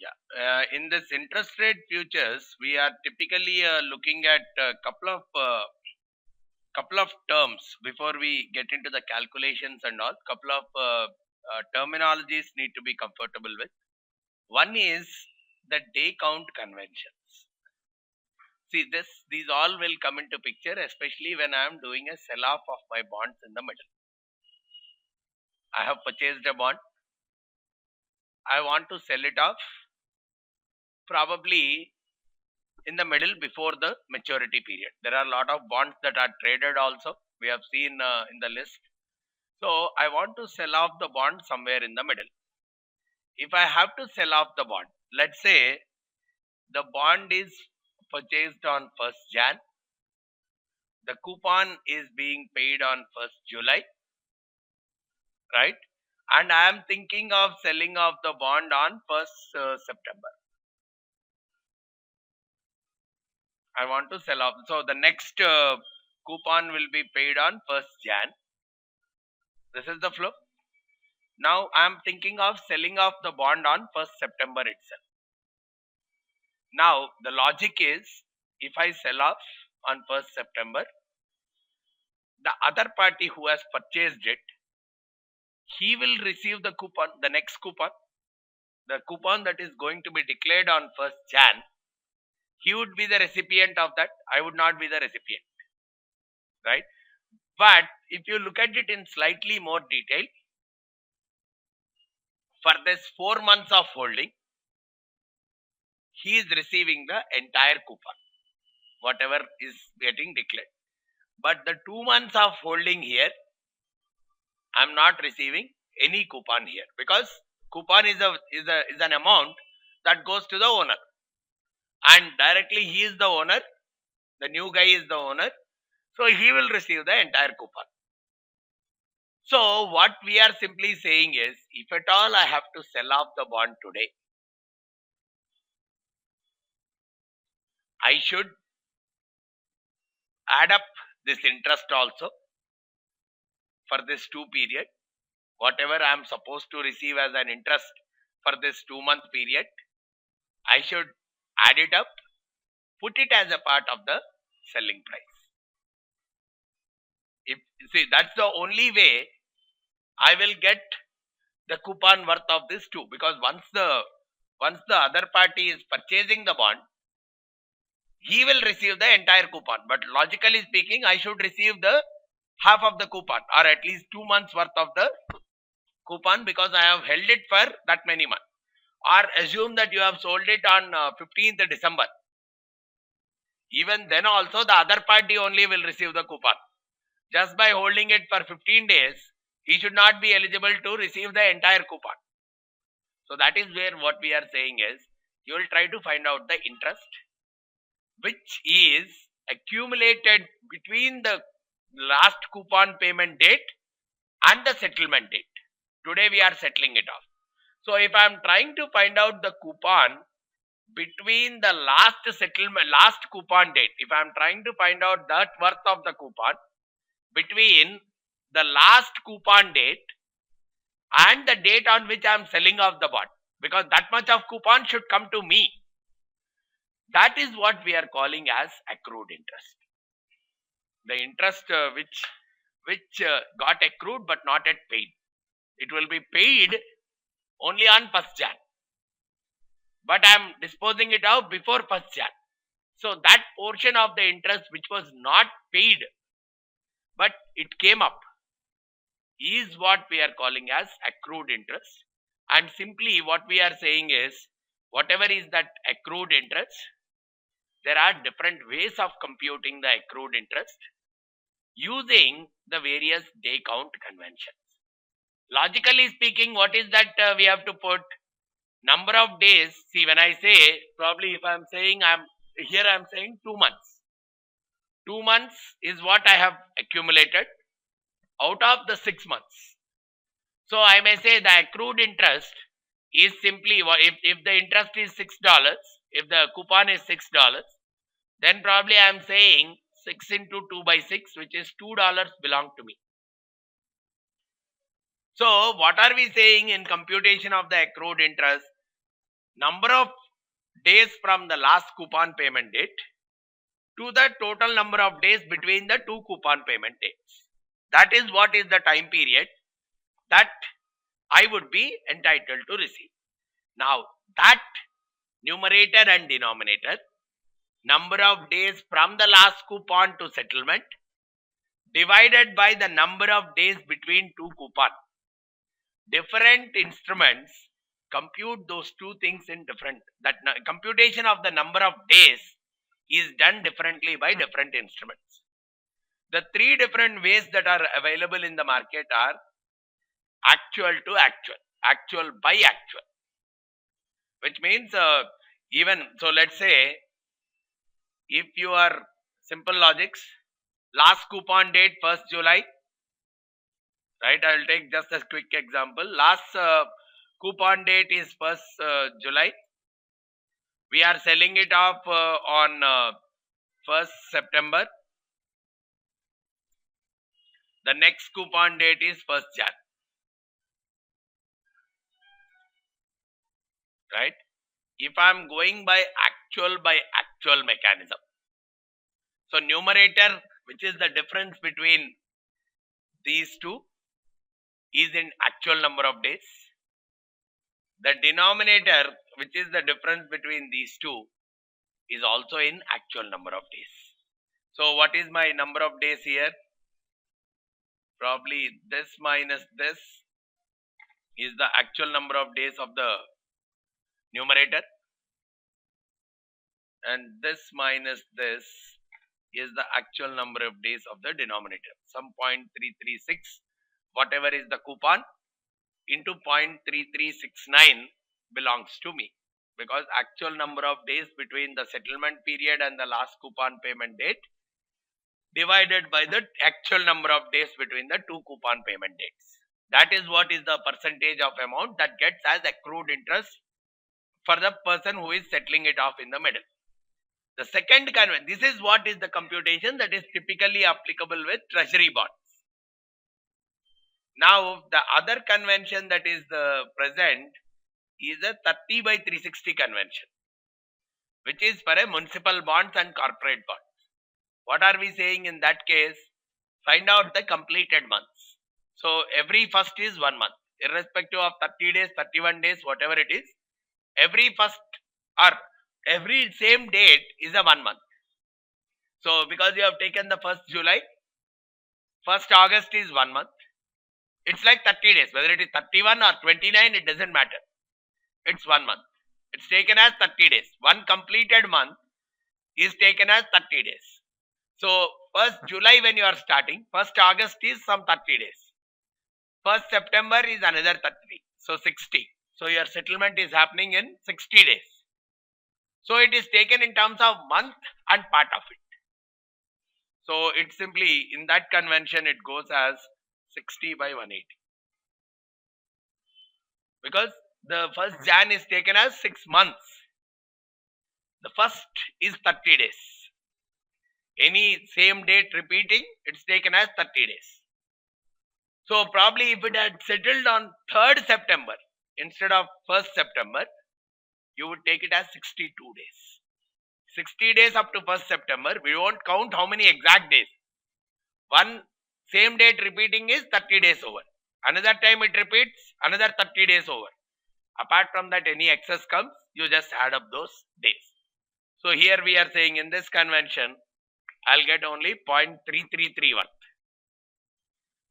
Yeah. In this interest rate futures, we are typically looking at a couple of terms before we get into the calculations and all. Couple of terminologies need to be comfortable with. One is the day count conventions. See, these all will come into picture, especially when I am doing a sell off of my bonds in the middle. I have purchased a bond. I want to sell it off probably in the middle before the maturity period. There are a lot of bonds that are traded also. We have seen in the list. So I want to sell off the bond somewhere in the middle. If I have to sell off the bond, let's say the bond is purchased on 1st Jan, the coupon is being paid on 1st July, right? And I am thinking of selling off the bond on 1st September. I want to sell off. So the next coupon will be paid on 1st Jan. This is the flow. Now I am thinking of selling off the bond on 1st September itself. Now the logic is, if I sell off on 1st September, the other party who has purchased it, he will receive the coupon, the next coupon, the coupon that is going to be declared on 1st Jan. He would be the recipient of that. I would not be the recipient, right? But if you look at it in slightly more detail, for this 4 months of holding, he is receiving the entire coupon, whatever is getting declared. But the 2 months of holding here, I am not receiving any coupon here, because coupon is an amount that goes to the owner, and directly he is the owner. The new guy is the owner, so he will receive the entire coupon. So what we are simply saying is, if at all I have to sell off the bond today, I should add up this interest also for this 2 period. Whatever I am supposed to receive as an interest for this 2-month period, I should add it up, put it as a part of the selling price. If see, that's the only way I will get the coupon worth of this too, because once the other party is purchasing the bond, he will receive the entire coupon. But logically speaking, I should receive the half of the coupon, or at least 2 months worth of the coupon, because I have held it for that many months. Or assume that you have sold it on 15th December. Even then also the other party only will receive the coupon. Just by holding it for 15 days, he should not be eligible to receive the entire coupon. So that is where what we are saying is, you will try to find out the interest which is accumulated between the last coupon payment date and the settlement date. Today we are settling it off. So if I am trying to find out the coupon between the last coupon date, if I am trying to find out that worth of the coupon between the last coupon date and the date on which I am selling off the bond, because that much of coupon should come to me. That is what we are calling as accrued interest. The interest which got accrued but not yet paid. It will be paid only on 1st Jan. But I am disposing it out before 1st Jan. So that portion of the interest which was not paid but it came up is what we are calling as accrued interest. And simply what we are saying is, whatever is that accrued interest, there are different ways of computing the accrued interest using the various day count conventions. Logically speaking, what is that we have to put? Number of days. See, when I say, probably if I am saying, I am saying 2 months. 2 months is what I have accumulated out of the 6 months. So I may say the accrued interest is simply, if the interest is $6, if the coupon is $6, then probably I am saying 6 into 2 by 6, which is $2 belong to me. So what are we saying in computation of the accrued interest? number of days from the last coupon payment date to the total number of days between the two coupon payment dates. That is what is the time period that I would be entitled to receive. Now, that numerator and denominator, number of days from the last coupon to settlement, divided by the number of days between two coupon. Different instruments compute those two things in different, that computation of the number of days is done differently by different instruments. The three different ways that are available in the market are actual to actual, actual by actual, which means even, so let's say if you are simple logics, last coupon date 1st July, right? I will take just a quick example. Last coupon date is 1st July. We are selling it off on 1st September. The next coupon date is 1st Jan. Right? If I am going by actual mechanism. So numerator, which is the difference between these two, is in actual number of days. The denominator, which is the difference between these two, is also in actual number of days. So what is my number of days here? Probably this minus this is the actual number of days of the numerator, and this minus this is the actual number of days of the denominator. Some 0.336, whatever is the coupon, into 0.3369 belongs to me, because actual number of days between the settlement period and the last coupon payment date divided by the actual number of days between the two coupon payment dates. That is what is the percentage of amount that gets as accrued interest for the person who is settling it off in the middle. The second convention, this is what is the computation that is typically applicable with treasury bonds. Now, the other convention that is present is a 30 by 360 convention, which is for a municipal bonds and corporate bonds. What are we saying in that case? Find out the completed months. So, every first is 1 month, irrespective of 30 days, 31 days, whatever it is. Every first or every same date is a 1 month. So, because you have taken the 1st July, 1st August is 1 month. It's like 30 days, whether it is 31 or 29, it doesn't matter. It's 1 month. It's taken as 30 days. One completed month is taken as 30 days. So, 1st July when you are starting, 1st August is some 30 days. 1st September is another 30. So, 60. So, your settlement is happening in 60 days. So, it is taken in terms of month and part of it. So, it's simply in that convention it goes as 60 by 180. Because the 1st Jan is taken as 6 months. The first is 30 days. Any same date repeating, it's taken as 30 days. So probably if it had settled on 3rd September instead of 1st September, you would take it as 62 days. 60 days up to 1st September, we won't count how many exact days. One same date repeating is 30 days over. Another time it repeats, another 30 days over. Apart from that, any excess comes, you just add up those days. So here we are saying in this convention, I'll get only 0.333 worth.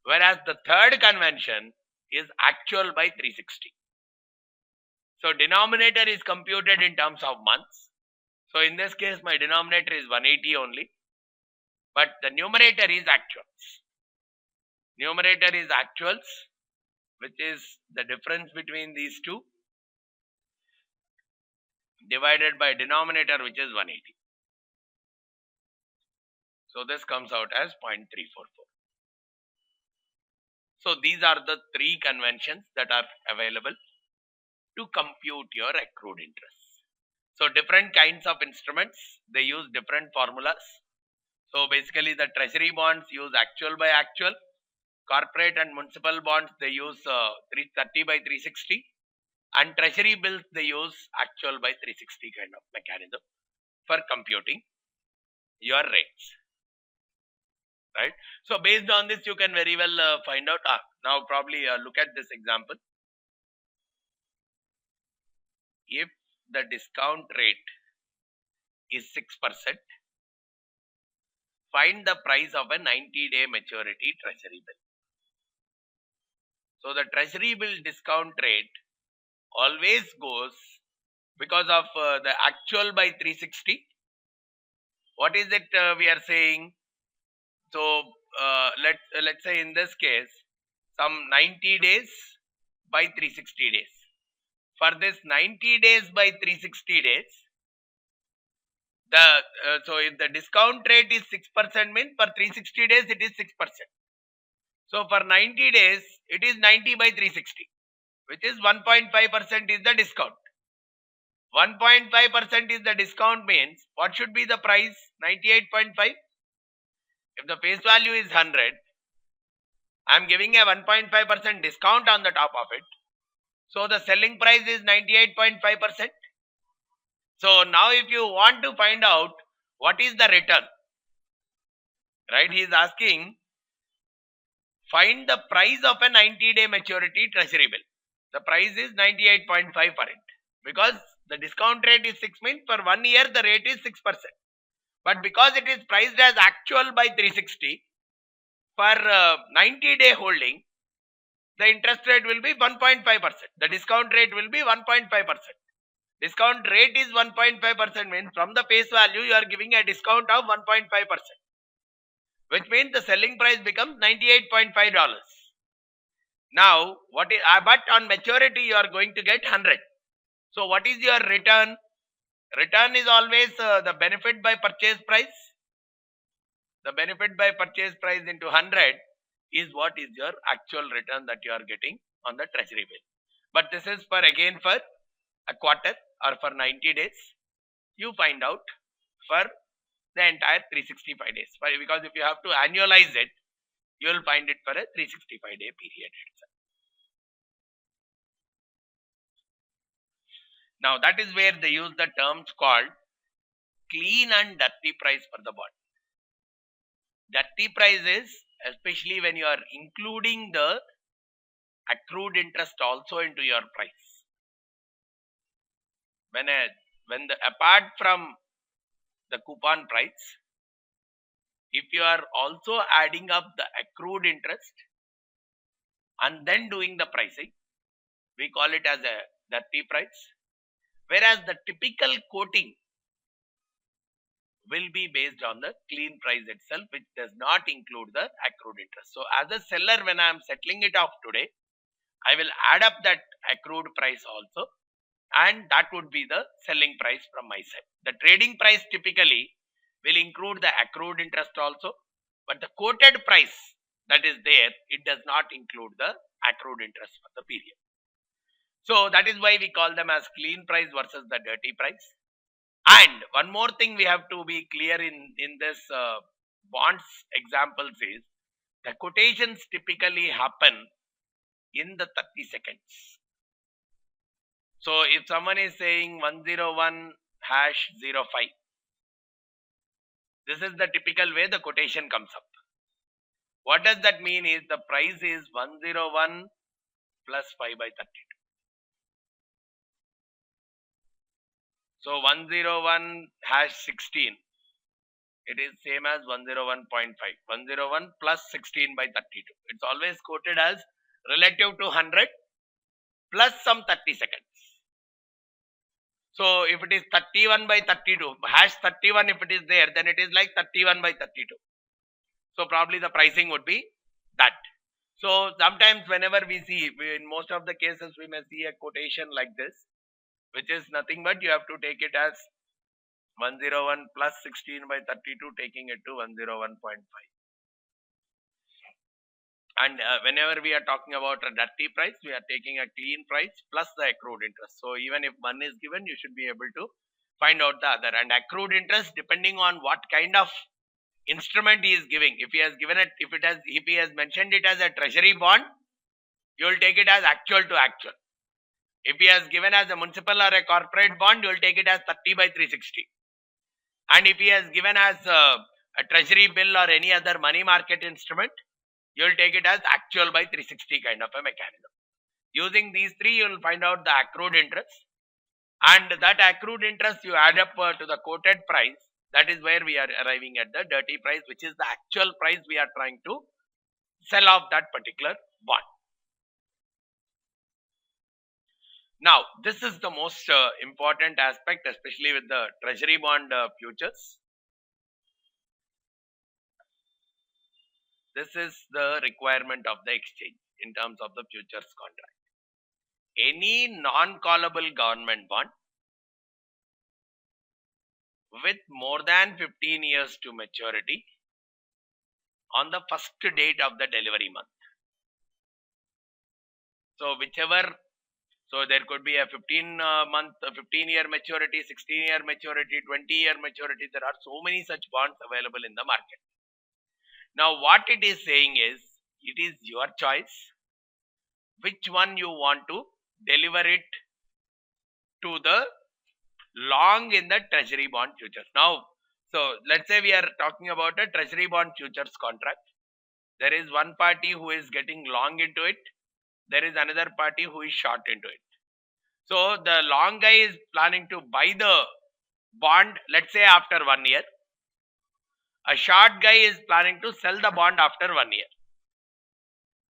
Whereas the third convention is actual by 360. So denominator is computed in terms of months. So in this case, my denominator is 180 only. But the numerator is actuals. Numerator is actuals, which is the difference between these two, divided by denominator, which is 180. So this comes out as 0.344. So these are the three conventions that are available to compute your accrued interest. So different kinds of instruments, they use different formulas. So basically the treasury bonds use actual by actual. Corporate and municipal bonds, they use 30 by 360. And treasury bills, they use actual by 360 kind of mechanism for computing your rates, right? So based on this, you can very well find out. Now probably look at this example. If the discount rate is 6%, find the price of a 90-day maturity treasury bill. So the treasury bill discount rate always goes because of the actual by 360. What is it we are saying? So let's say in this case, some 90 days by 360 days. For this 90 days by 360 days, so if the discount rate is 6%, means for 360 days it is 6%. So for 90 days it is 90 by 360, which is 1.5% is the discount. 1.5% is the discount, means what should be the price? 98.5. If the face value is 100, I am giving a 1.5% discount on the top of it. So the selling price is 98.5%. So now if you want to find out what is the return, right? He is asking, find the price of a 90-day maturity treasury bill. The price is 98.5 for it. Because the discount rate is 6, means for 1 year the rate is 6%. But because it is priced as actual by 360, for 90-day holding, the interest rate will be 1.5%. The discount rate will be 1.5%. Discount rate is 1.5%, means from the face value you are giving a discount of 1.5%, which means the selling price becomes $98.5. Now what is, but on maturity you are going to get 100. So what is your return? Return is always the benefit by purchase price. The benefit by purchase price into 100 is what is your actual return that you are getting on the treasury bill. But this is for again for a quarter or for 90 days. You find out for the entire 365 days. Because if you have to annualize it, you will find it for a 365-day period itself. Now that is where they use the terms called clean and dirty price for the bond. Dirty price is especially when you are including the accrued interest also into your price. When apart from the coupon price, if you are also adding up the accrued interest and then doing the pricing, we call it as a dirty price. Whereas the typical quoting will be based on the clean price itself, which does not include the accrued interest. So as a seller, when I am settling it off today, I will add up that accrued price also, and that would be the selling price from my side. The trading price typically will include the accrued interest also, but the quoted price that is there, it does not include the accrued interest for the period. So that is why we call them as clean price versus the dirty price. And one more thing we have to be clear in this bonds examples is the quotations typically happen in the 30 seconds. So if someone is saying 101 hash 05, this is the typical way the quotation comes up. What does that mean is the price is 101 plus 5 by 32. So 101 hash 16, it is same as 101.5. 101 plus 16 by 32. It's always quoted as relative to 100 plus some 30 seconds. So if it is 31 by 32, hash 31 if it is there, then it is like 31 by 32. So probably the pricing would be that. So sometimes whenever we see, in most of the cases we may see a quotation like this, which is nothing but you have to take it as 101 plus 16 by 32, taking it to 101.5. And whenever we are talking about a dirty price, we are taking a clean price plus the accrued interest. So even if one is given, you should be able to find out the other. And accrued interest, depending on what kind of instrument he is giving. If he has given it, if he has mentioned it as a treasury bond, you will take it as actual to actual. If he has given as a municipal or a corporate bond, you will take it as 30 by 360. And if he has given as a treasury bill or any other money market instrument, you will take it as actual by 360 kind of a mechanism. Using these three, you will find out the accrued interest. And that accrued interest you add up to the quoted price. That is where we are arriving at the dirty price, which is the actual price we are trying to sell off that particular bond. Now, this is the most important aspect, especially with the treasury bond futures. This is the requirement of the exchange in terms of the futures contract. Any non-callable government bond with more than 15 years to maturity on the first date of the delivery month. So there could be a 15-year maturity, 16-year maturity, 20-year maturity. There are so many such bonds available in the market. Now what it is saying is, it is your choice which one you want to deliver it to the long in the treasury bond futures. Now, so let's say we are talking about a treasury bond futures contract. There is one party who is getting long into it. There is another party who is short into it. So the long guy is planning to buy the bond, let's say after 1 year. A short guy is planning to sell the bond after 1 year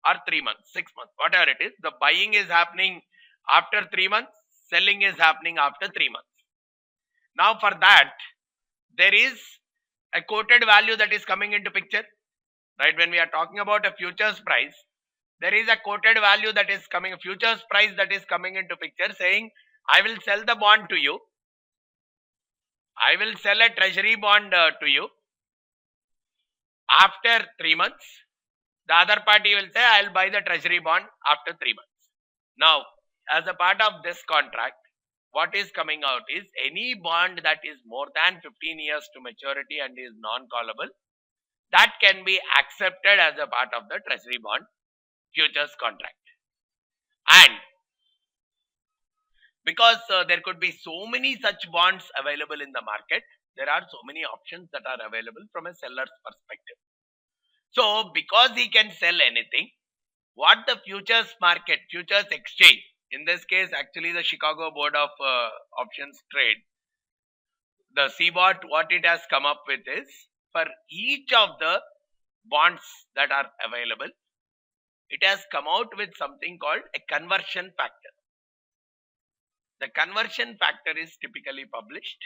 or 3 months, 6 months, whatever it is. The buying is happening after 3 months, selling is happening after 3 months. Now for that, there is a quoted value that is coming into picture, right? When we are talking about a futures price, there is a quoted value that is coming, a futures price that is coming into picture, saying, I will sell the bond to you. I will sell a treasury bond to you. After 3 months, the other party will say, I will buy the treasury bond after 3 months. Now, as a part of this contract, what is coming out is any bond that is more than 15 years to maturity and is non-callable, that can be accepted as a part of the treasury bond futures contract. And because there could be so many such bonds available in the market, there are so many options that are available from a seller's perspective. So because he can sell anything, what the futures market, futures exchange, in this case actually the Chicago Board of Options Trade, the CBOT, what it has come up with is, for each of the bonds that are available, it has come out with something called a conversion factor. The conversion factor is typically published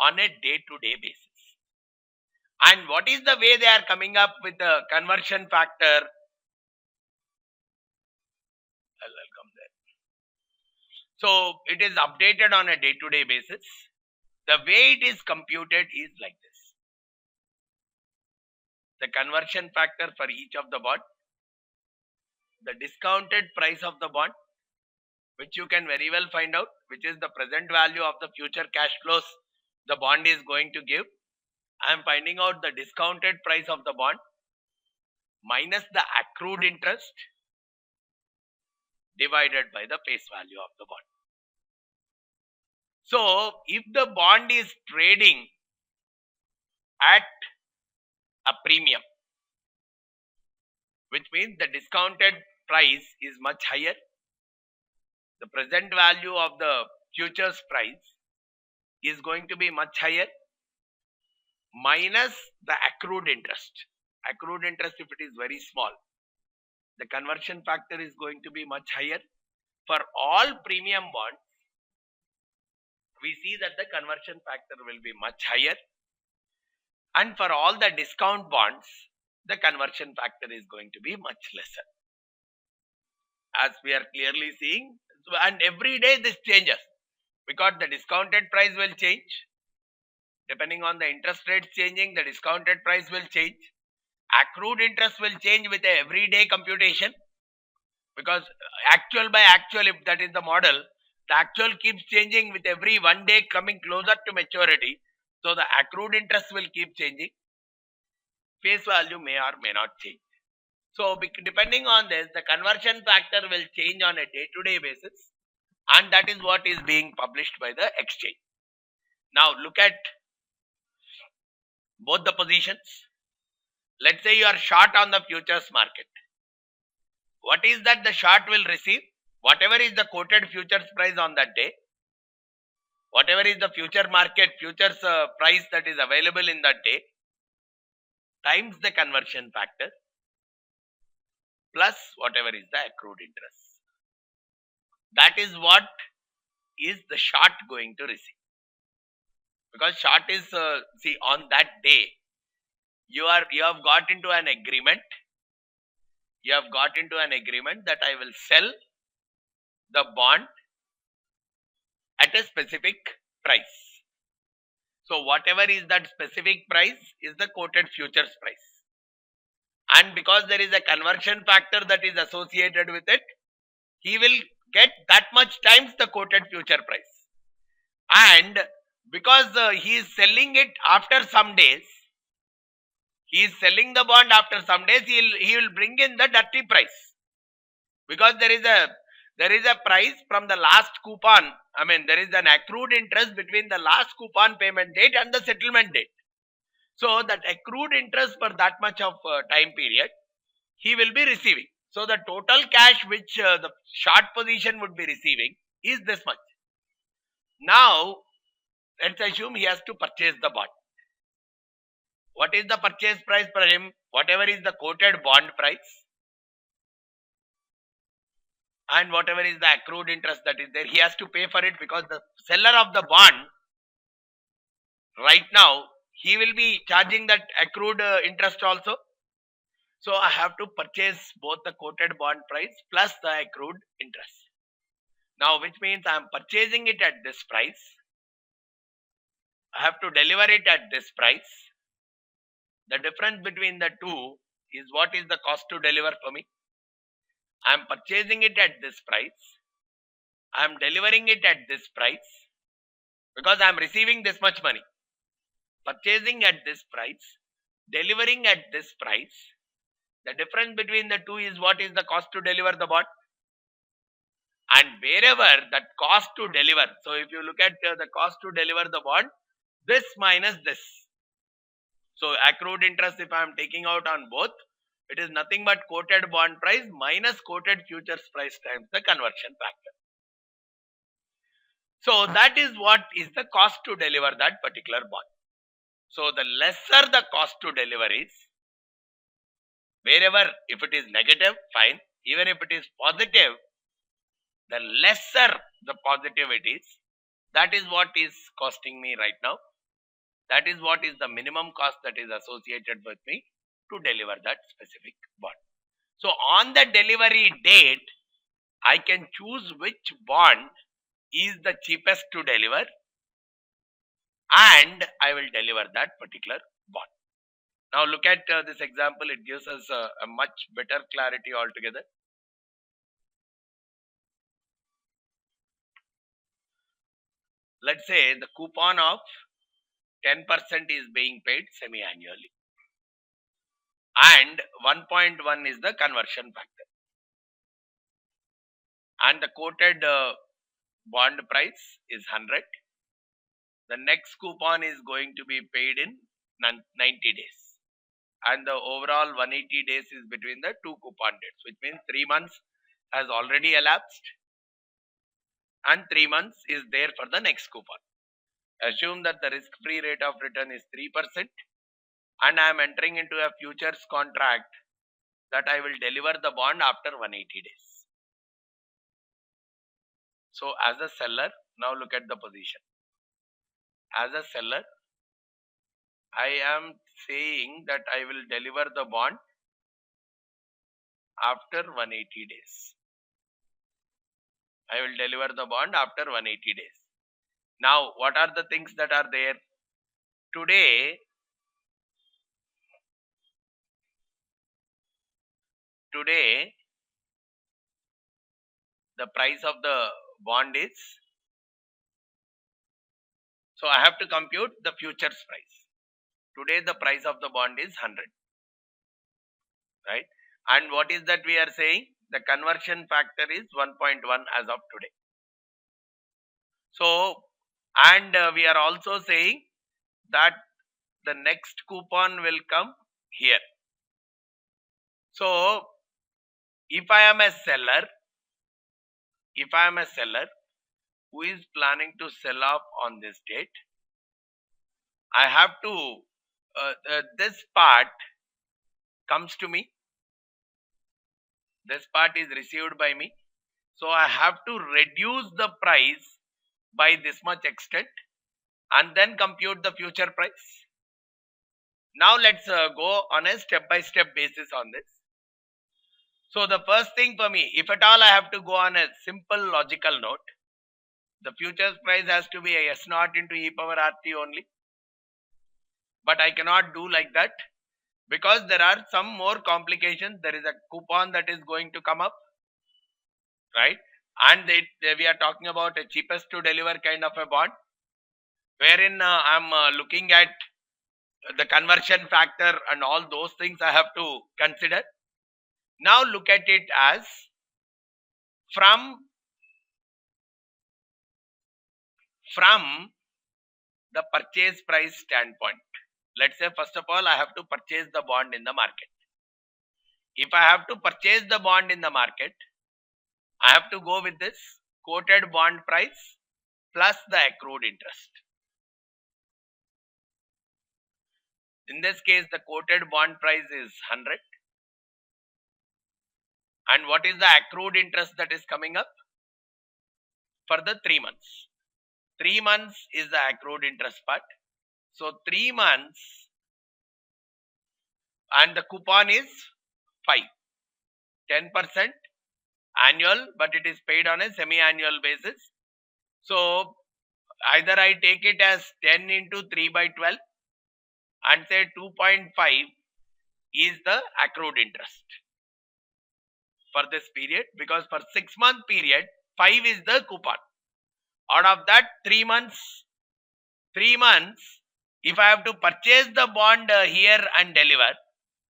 on a day-to-day basis. And what is the way they are coming up with the conversion factor? I'll come there. So it is updated on a day-to-day basis. The way it is computed is like this. The conversion factor for each of the bond, the discounted price of the bond, which you can very well find out, which is the present value of the future cash flows the bond is going to give. I am finding out the discounted price of the bond minus the accrued interest divided by the face value of the bond. So if the bond is trading at a premium, which means the discounted price is much higher, the present value of the futures price is going to be much higher, minus the accrued interest. Accrued interest, if it is very small, the conversion factor is going to be much higher. For all premium bonds, we see that the conversion factor will be much higher. And for all the discount bonds, the conversion factor is going to be much lesser. As we are clearly seeing, and every day this changes, because the discounted price will change. Depending on the interest rates changing, the discounted price will change. Accrued interest will change with a everyday computation, because actual by actual, if that is the model, the actual keeps changing with every 1 day coming closer to maturity. So the accrued interest will keep changing. Face value may or may not change. So depending on this, the conversion factor will change on a day-to-day basis. and that is what is being published by the exchange. Now look at both the positions. Let's say you are short on the futures market. What is that the short will receive? Whatever is the quoted futures price on that day, whatever is the future market futures price that is available in that day, times the conversion factor plus whatever is the accrued interest. That is what is the short going to receive. Because short is see, on that day you have got into an agreement. You have got into an agreement that I will sell the bond at a specific price. So whatever is that specific price is the quoted futures price. And because there is a conversion factor that is associated with it, he will get that much times the quoted future price. And because he is selling it after some days, he is selling the bond after some days, he will bring in the dirty price. Because there is a price from the last coupon. I mean, there is an accrued interest between the last coupon payment date and the settlement date. So that accrued interest for that much of time period, he will be receiving. So the total cash which the short position would be receiving is this much. Now, let's assume he has to purchase the bond. What is the purchase price for him? Whatever is the quoted bond price and whatever is the accrued interest that is there, he has to pay for it, because the seller of the bond right now, he will be charging that accrued interest also. So I have to purchase both the quoted bond price plus the accrued interest. Now, which means I am purchasing it at this price. I have to deliver it at this price. The difference between the two is what is the cost to deliver for me. I am purchasing it at this price. I am delivering it at this price because I am receiving this much money. Purchasing at this price, delivering at this price. The difference between the two is what is the cost to deliver the bond. And wherever that cost to deliver, so if you look at the cost to deliver the bond, this minus this. So accrued interest, if I am taking out on both, it is nothing but quoted bond price minus quoted futures price times the conversion factor. So that is what is the cost to deliver that particular bond. So the lesser the cost to deliver is, wherever, if it is negative, fine. Even if it is positive, the lesser the positive it is, that is what is costing me right now. That is what is the minimum cost that is associated with me to deliver that specific bond. So on the delivery date, I can choose which bond is the cheapest to deliver, and I will deliver that particular bond. Now look at this example. It gives us a much better clarity altogether. Let's say the coupon of 10% is being paid semi-annually, and 1.1 is the conversion factor, and the quoted bond price is 100. The next coupon is going to be paid in 90 days, and the overall 180 days is between the two coupon dates, which means 3 months has already elapsed and 3 months is there for the next coupon. Assume that the risk-free rate of return is 3%, and I am entering into a futures contract that I will deliver the bond after 180 days. So as a seller, now look at the position. As a seller, I am saying that I will deliver the bond after 180 days. I will deliver the bond after 180 days. Now, what are the things that are there? Today, the price of the bond is, so I have to compute the futures price. Today, the price of the bond is 100, right? And what is that we are saying? The conversion factor is 1.1 as of today. So, and we are also saying that the next coupon will come here. So, if I am a seller who is planning to sell off on this date, I have to, this part comes to me, this part is received by me. So, I have to reduce the price by this much extent and then compute the future price. Now, let's go on a step-by-step basis on this. So, the first thing for me, if at all I have to go on a simple logical note, the futures price has to be a S naught into e power RT only. But I cannot do like that because there are some more complications. There is a coupon that is going to come up, right? And we are talking about a cheapest to deliver kind of a bond, wherein I'm looking at the conversion factor and all those things I have to consider. Now look at it as from the purchase price standpoint. Let's say first of all I have to purchase the bond in the market. If I have to purchase the bond in the market, I have to go with this quoted bond price plus the accrued interest. In this case, the quoted bond price is 100. And what is the accrued interest that is coming up? For the 3 months. 3 months is the accrued interest part. So 3 months and the coupon is 5. 10% annual, but it is paid on a semi-annual basis. So either I take it as 10 into 3 by 12 and say 2.5 is the accrued interest for this period, because for 6-month period 5 is the coupon. Out of that 3 months, if I have to purchase the bond here and deliver,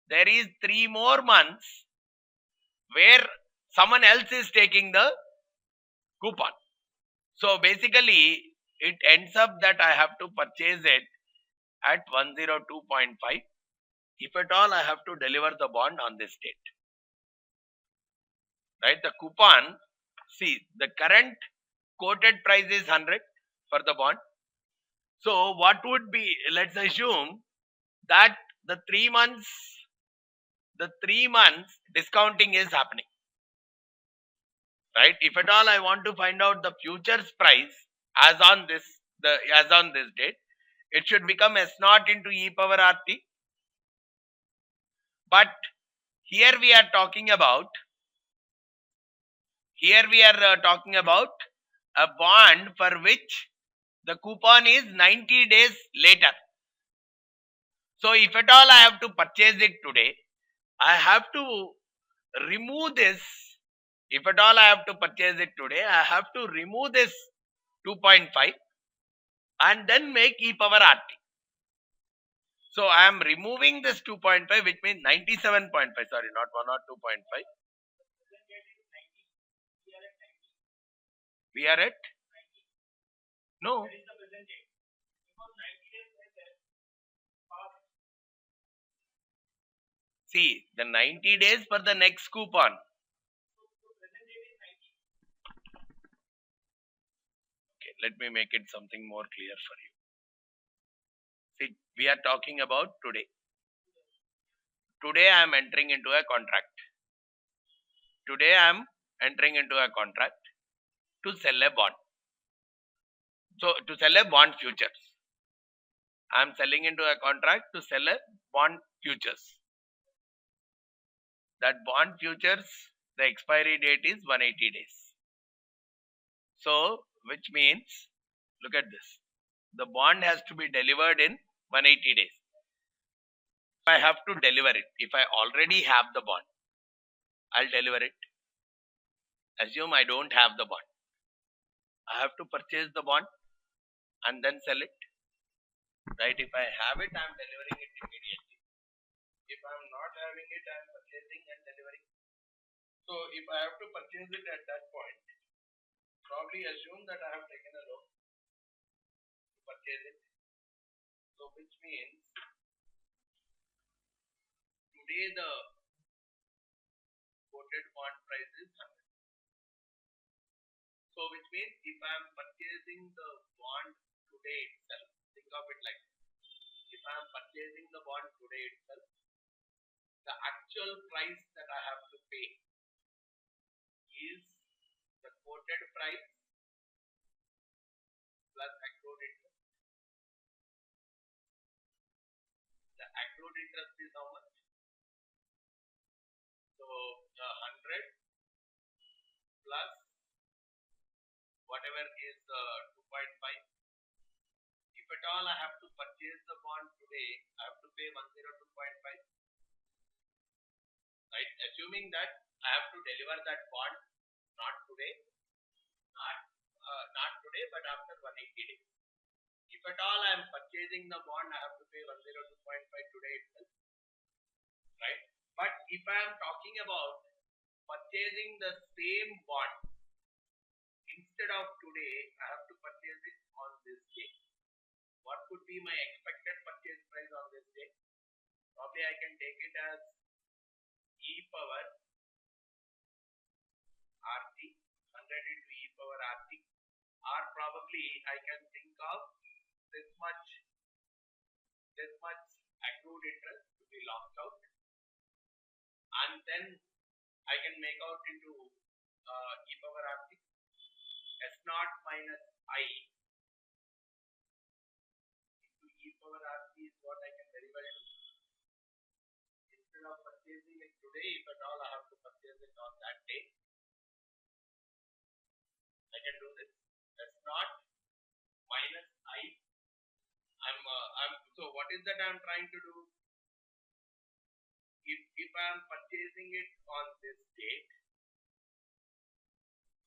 there is 3 more months where someone else is taking the coupon. So basically it ends up that I have to purchase it at 102.5 if at all I have to deliver the bond on this date. Right, the coupon, see, the current quoted price is 100 for the bond. So what would be, let's assume that the 3 months discounting is happening. Right, if at all I want to find out the futures price as on this date, it should become S naught into e power RT. But here we are talking about a bond for which the coupon is 90 days later. So if at all I have to purchase it today, I have to remove this. If at all I have to purchase it today, I have to remove this 2.5 and then make e power RT. So I am removing this 2.5, which means 97.5, sorry, not 1 or 2.5. We are at? No. See, the 90 days for the next coupon. Okay, let me make it something more clear for you. See, we are talking about today. Today I am entering into a contract. Today I am entering into a contract to sell a bond. So, to sell a bond futures. I am selling into a contract to sell a bond futures. That bond futures, the expiry date is 180 days. So, which means, look at this. The bond has to be delivered in 180 days. I have to deliver it. If I already have the bond, I'll deliver it. Assume I don't have the bond. I have to purchase the bond and then sell it. Right? If I have it, I'm delivering it immediately. If I'm not having it, I'm purchasing and delivering. So if I have to purchase it at that point, probably assume that I have taken a loan to purchase it. So which means today the quoted bond price is 100. So which means if I am purchasing the bond today itself, think of it like this. If I am purchasing the bond today itself, the actual price that I have to pay is the quoted price plus accrued interest. The accrued interest is how much? So the 100 plus whatever is 2.5. If at all I have to purchase the bond today, I have to pay 102.5. Right? Assuming that I have to deliver that bond not today, not today, but after 180 days. If at all I am purchasing the bond, I have to pay 102.5 today itself. Right? But if I am talking about purchasing the same bond, instead of today, I have to purchase it on this day. What could be my expected purchase price on this day? Probably I can take it as e power RT, 100 into e power RT, or probably I can think of this much accrued interest to be locked out, and then I can make out into e power RT. S0 minus I into e power RT is what I can very well do. Instead of purchasing it today, if at all I have to purchase it on that day, I can do this. S0 minus I. So what is that I am trying to do? If I am purchasing it on this date,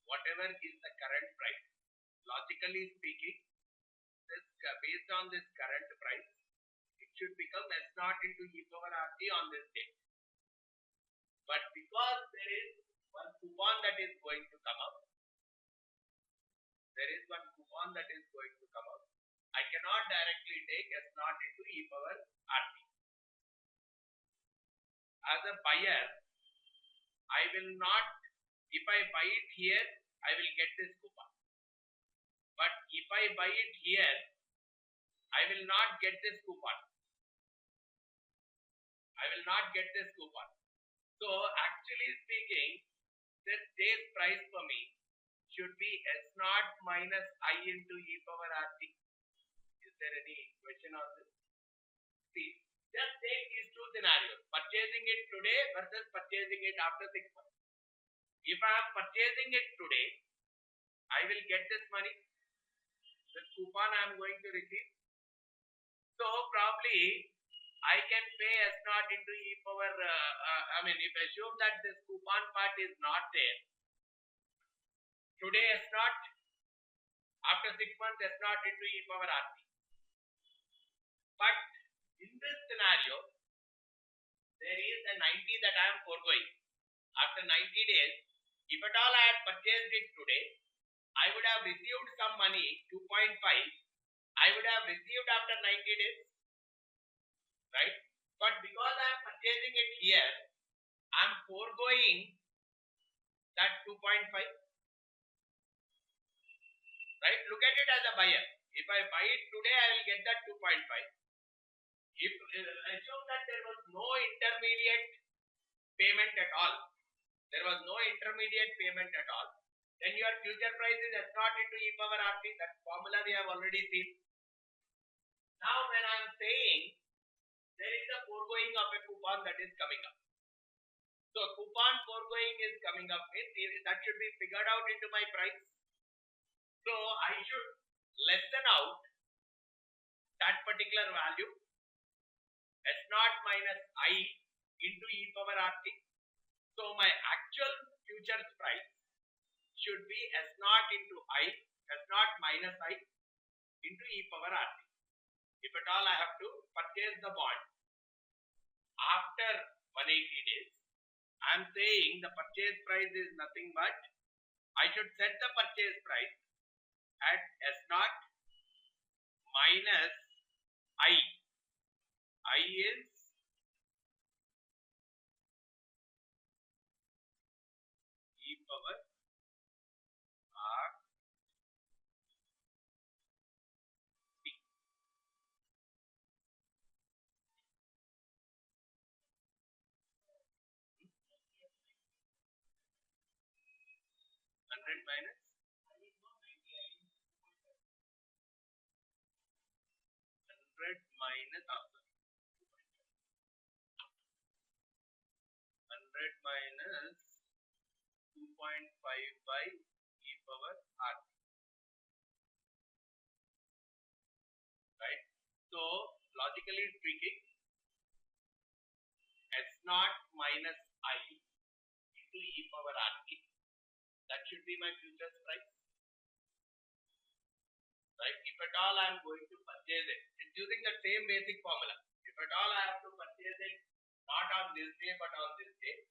whatever is the current price, logically speaking, based on this current price, it should become S0 into e power RT on this date. But because there is one coupon that is going to come up, I cannot directly take S0 into e power RT. As a buyer, I will not, if I buy it here, I will get this coupon. But if I buy it here, I will not get this coupon. So actually speaking, this day's price for me should be S0 minus I into e power RT. Is there any question on this? See, just take these two scenarios, purchasing it today versus purchasing it after 6 months. If I am purchasing it today, I will get this money. This coupon I am going to receive. So probably I can pay S0 into e power, if assume that this coupon part is not there. Today S0, after 6 months S0 into e power RT. But in this scenario, there is a 90 that I am foregoing. After 90 days, if at all I had purchased it today, I would have received some money, 2.5. I would have received after 90 days. Right? But because I am purchasing it here, I am foregoing that 2.5. Right? Look at it as a buyer. If I buy it today, I will get that 2.5. If assume that there was no intermediate payment at all, then your future price is S0 into e power RT. That formula we have already seen. Now when I am saying there is a foregoing of a coupon that is coming up. So coupon foregoing is coming up, means that should be figured out into my price. So I should lessen out that particular value, S0 minus I into e power RT. So my actual futures price should be S0 into I, S0 minus I into e power RT. If at all I have to purchase the bond after 180 days, I am saying the purchase price is nothing but I should set the purchase price at S naught minus I. I is e power r t. 100 minus 100 minus 100 minus 2.5 by e power r. Right? So logically speaking, S naught minus I into e power rt. That should be my futures price. Right? If at all I am going to purchase it, it's using the same basic formula. If at all I have to purchase it not on this day but on this day,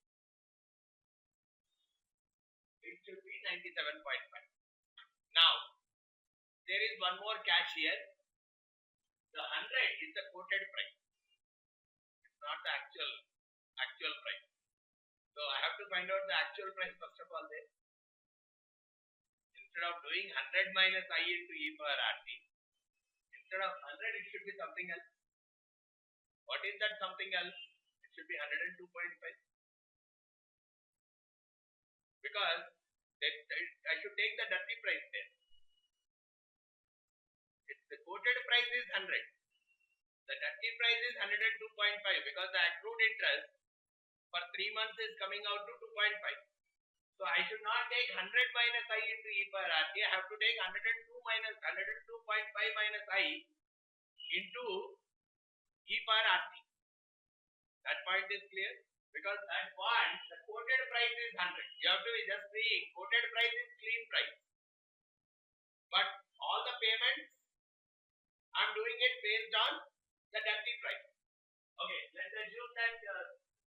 it should be 97.5. Now, there is one more catch here. The 100 is the quoted price. It's not the actual price. So I have to find out the actual price first of all there. Instead of doing 100 minus I into e power rt, instead of 100 it should be something else. What is that something else? It should be 102.5. Because I should take the dirty price there. The quoted price is 100. The dirty price is 102.5 because the accrued interest for 3 months is coming out to 2.5. So I should not take 100 minus I into e power rt. I have to take 102 minus 102.5 minus I into e power rt. That point is clear? Because that one, the quoted price is 100. You have to be just seeing quoted price is clean price. But all the payments, I am doing it based on the dirty price. Okay, let's assume that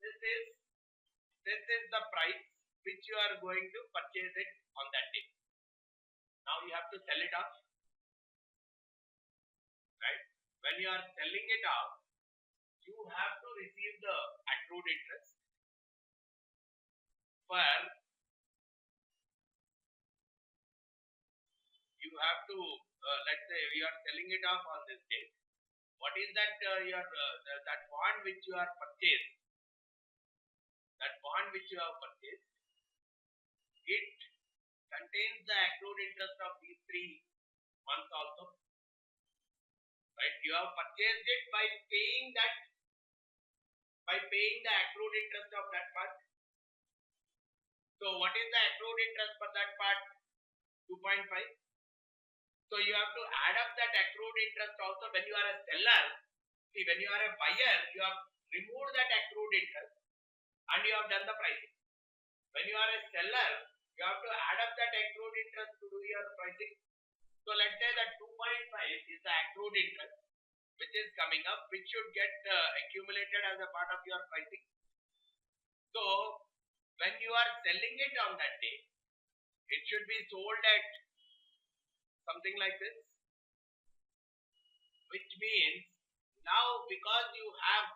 this is the price which you are going to purchase it on that day. Now you have to sell it off. Right? When you are selling it off, you have to receive the accrued interest for you have to let's say we are selling it off on this day. What is that that bond which you are purchased? That bond which you have purchased, it contains the accrued interest of these 3 months also. Right? You have purchased it by paying the accrued interest of that part. So what is the accrued interest for that part? 2.5. So you have to add up that accrued interest also when you are a seller. See, when you are a buyer, you have removed that accrued interest and you have done the pricing. When you are a seller, you have to add up that accrued interest to do your pricing. So let's say that 2.5 is the accrued interest which is coming up, which should get accumulated as a part of your pricing. So when you are selling it on that day, it should be sold at something like this, which means now because you have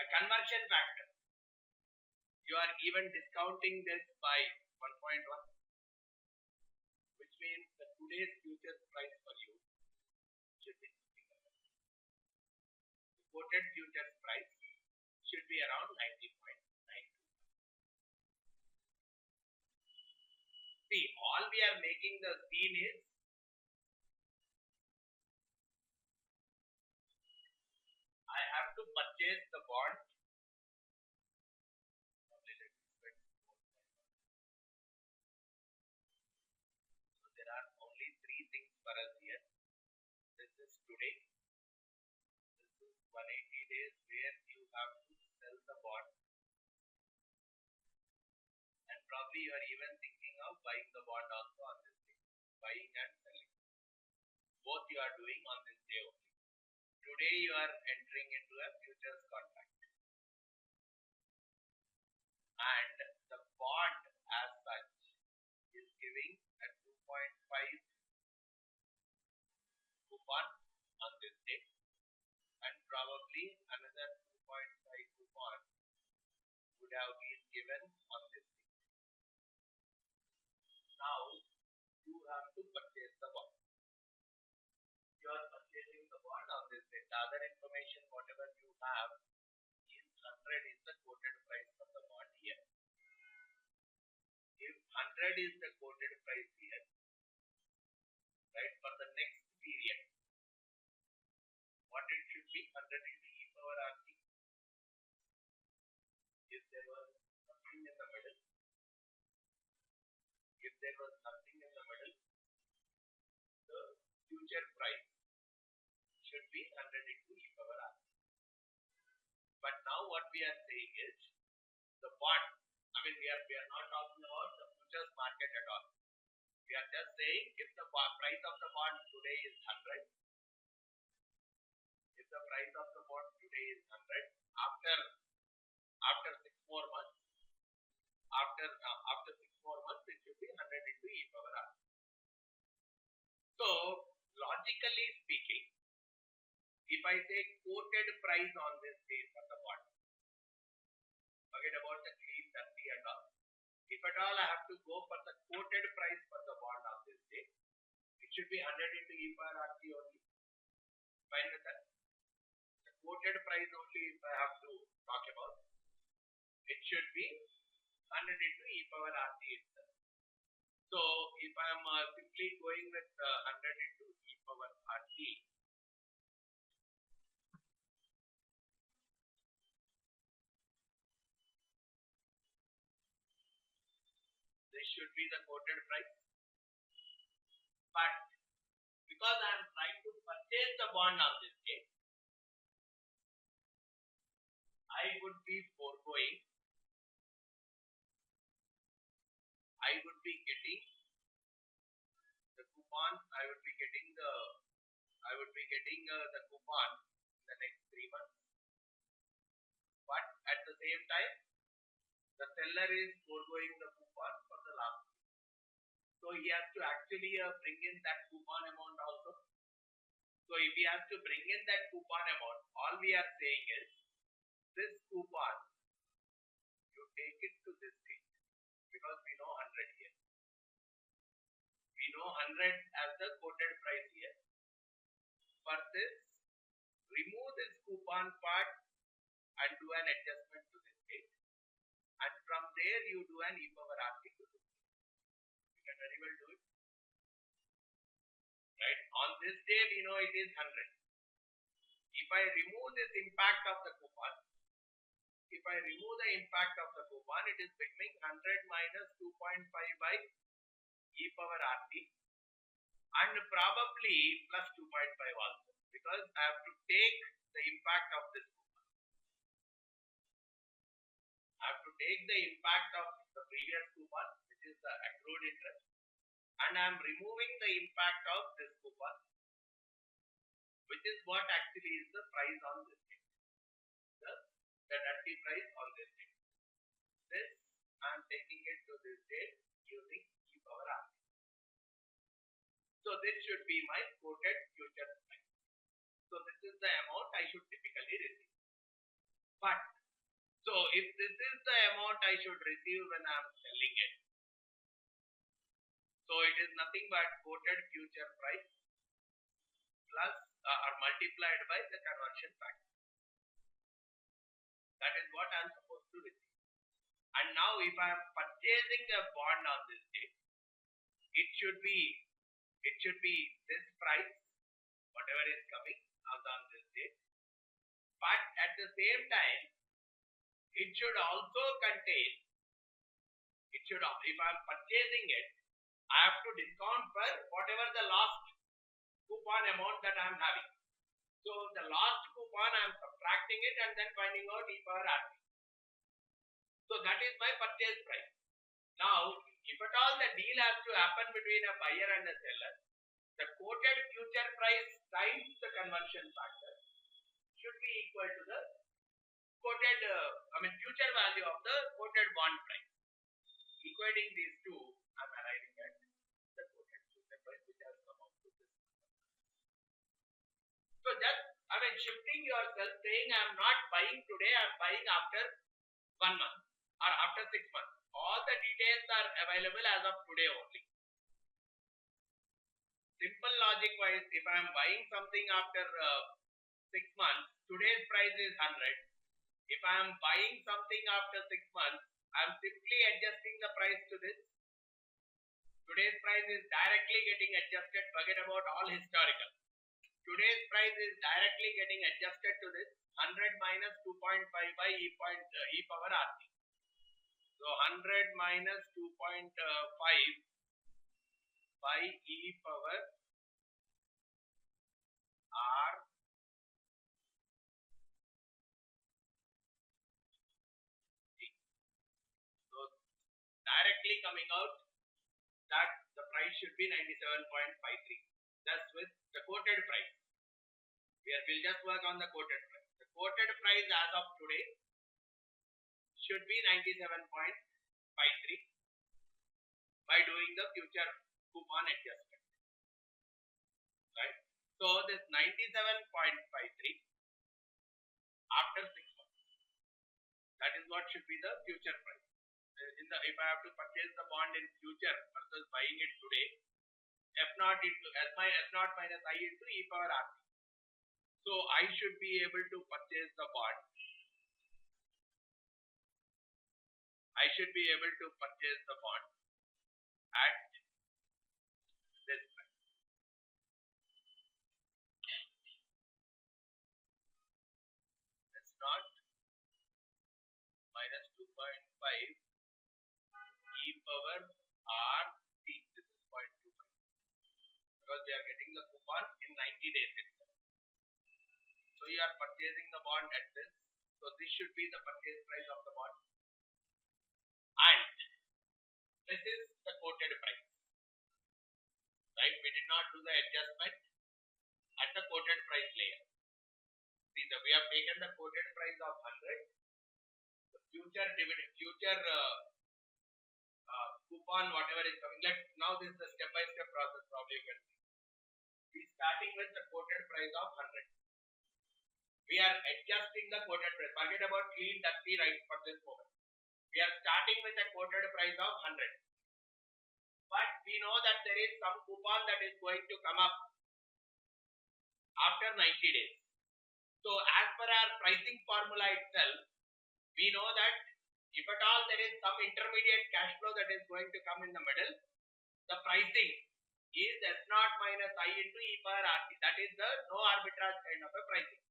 a conversion factor, you are even discounting this by 1.1, which means the today's futures price for you should be the quoted futures price should be around 90.92. See, all we are making the scene is I have to purchase the bond. So there are only 3 things for us here. This is today. This is 180 days where you have to sell the bond. And probably you are even thinking of buying the bond also on this day. Buying and selling. Both you are doing on this day only. Today you are entering into a futures contract. And the bond as such coupon on this day, and probably another 2.5 coupon would have been given on this day. Now you have to purchase the bond. You are purchasing the bond on this day. The other information, whatever you have, is 100 is the quoted price of the bond here. If 100 is the quoted price here, right, for the next period, what it should be, 100 into e power RT. If there was nothing in the middle, the future price should be 100 into e power RT. But now what we are saying is, the bond, we are not talking about the futures market at all. We are just saying, if the price of the bond today is 100, after 6 more months, it should be 100 into e power r. So logically speaking, if I say quoted price on this day for the bond, forget about the clean dirty and all. If at all I have to go for the quoted price for the bond on this day, it should be 100 into e power RT only. Fine with that? The quoted price only, if I have to talk about, it should be 100 into e power RT itself. So if I am simply going with 100 into e power RT, this should be the quoted price. But because I am trying to purchase the bond on this day, I would be foregoing. I would be getting the coupon. I would be getting the coupon in the next 3 months. But at the same time, the seller is foregoing the coupon for the last year. So he has to actually bring in that coupon amount also. So if he has to bring in that coupon amount, all we are saying is, this coupon, you take it to this date, because we know 100 here. We know 100 as the quoted price here. For this, remove this coupon part and do an adjustment to this date. And from there you do an e power RT to this date. You can very well do it. Right? On this day we know it is 100. If I remove this impact of the coupon, it is becoming 100 minus 2.5 by e power RT and probably plus 2.5 also, because I have to take the impact of this coupon. I have to take the impact of the previous coupon, which is the accrued interest, and I am removing the impact of this coupon, which is what actually is the price on this date. The dirty price on this date. This I am taking it to this date using e power RT. So this should be my quoted future price. So this is the amount I should typically receive. But so if this is the amount I should receive when I am selling it, so it is nothing but quoted future price plus or multiplied by the conversion factor. That is what I am supposed to receive. And now if I am purchasing a bond on this date, it should be this price, whatever is coming on this date. But at the same time, it should also contain, if I am purchasing it, I have to discount for whatever the last coupon amount that I am having. So the last coupon I am subtracting it and then finding out e power RT. So that is my purchase price. Now, if at all the deal has to happen between a buyer and a seller, the quoted future price times the conversion factor should be equal to the quoted, future value of the quoted bond price. Equating these two, I am arriving at the quoted future So just, shifting yourself, saying I am not buying today, I am buying after 1 month or after 6 months. All the details are available as of today only. Simple logic wise, if I am buying something after 6 months, today's price is 100. If I am buying something after 6 months, I am simply adjusting the price to this. Today's price is directly getting adjusted. Forget about all historical. Today's price is directly getting adjusted to this 100 minus 2.5 by e power RT. So 100 minus 2.5 by e power R. So directly coming out that the price should be 97.53. That's with the quoted price. We'll just work on the quoted price. The quoted price as of today should be 97.53 by doing the future coupon adjustment. Right? So this 97.53 after 6 months. That is what should be the future price. If I have to purchase the bond in future versus buying it today, F0 into F0 minus I into e power RT. So I should be able to purchase the bond. I should be able to purchase the bond at this price. F0 minus 2.5 e power RT. This is 0.25 because they are getting the coupon in 90 days itself. So you are purchasing the bond at this. So this should be the purchase price of the bond. And this is the quoted price. Right? We did not do the adjustment at the quoted price layer. See, we have taken the quoted price of 100. The future dividend, coupon, whatever is coming. Now this is the step-by-step process. Probably you can see. We starting with the quoted price of 100. We are adjusting the quoted price. Forget about clean dirty right for this moment. We are starting with a quoted price of 100. But we know that there is some coupon that is going to come up after 90 days. So as per our pricing formula itself, we know that if at all there is some intermediate cash flow that is going to come in the middle, the pricing is S0 minus I into e power RT. That is the no arbitrage kind of a pricing.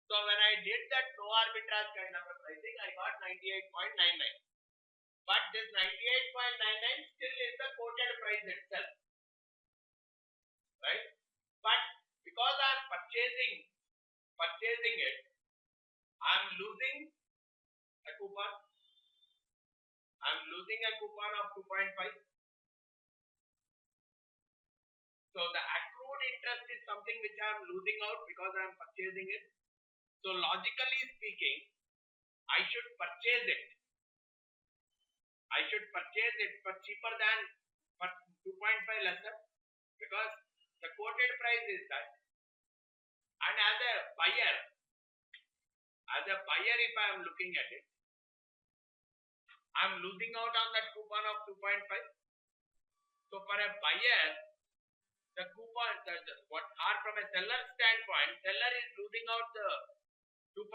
So when I did that no arbitrage kind of a pricing, I got 98.99. But this 98.99 still is the quoted price itself. Right? But because I am purchasing it, I am losing a coupon. I am losing a coupon of 2.5. So the accrued interest is something which I am losing out because I am purchasing it. So logically speaking, I should purchase it. I should purchase it for cheaper than for 2.5 lesser because the quoted price is that. And as a buyer, if I am looking at it, I am losing out on that coupon of 2.5. So for a buyer, the coupon, from a seller standpoint, seller is losing out the 2.5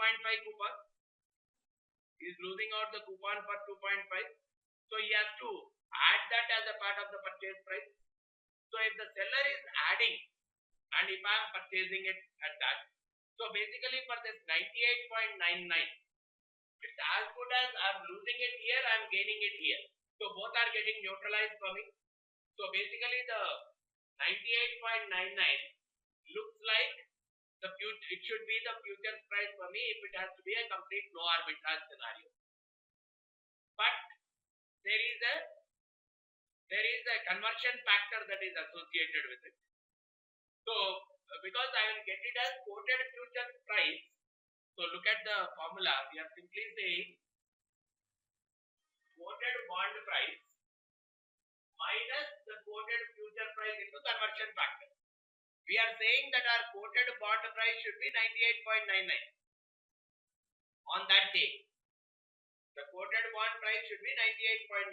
coupon. He is losing out the coupon for 2.5. So he has to add that as a part of the purchase price. So if the seller is adding and if I am purchasing it at that, so basically for this 98.99, it's as good as I am losing it here, I am gaining it here. So both are getting neutralized for me. So basically the 98.99 looks like it should be the future price for me if it has to be a complete no arbitrage scenario. But there is a conversion factor that is associated with it. So because I will get it as quoted future price, so look at the formula. We are simply saying quoted bond price minus the quoted future price into conversion factor. We are saying that our quoted bond price should be 98.99 on that day. The quoted bond price should be 98.99.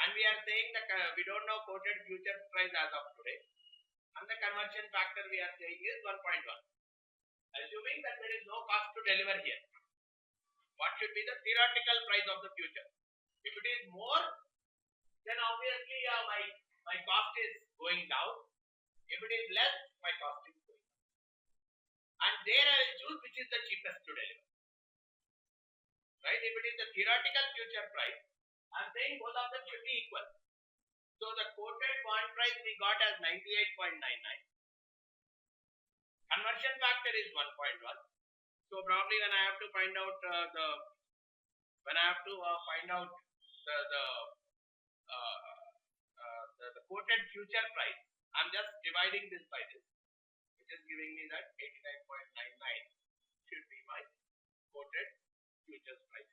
And we are saying that we don't know quoted future price as of today. And the conversion factor we are saying is 1.1. Assuming that there is no cost to deliver here. What should be the theoretical price of the future? If it is more, then obviously my cost is going down. If it is less, my cost is going up. And there I will choose which is the cheapest to deliver. Right? If it is the theoretical future price, I am saying both of them should be equal. So the quoted bond price we got as 98.99. Conversion factor is 1.1. So probably when I have to find out the quoted future price, I'm just dividing this by this, which is giving me that 89.99 should be my quoted future price.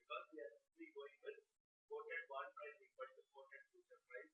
Because we are simply going with quoted bond price equal to quoted future price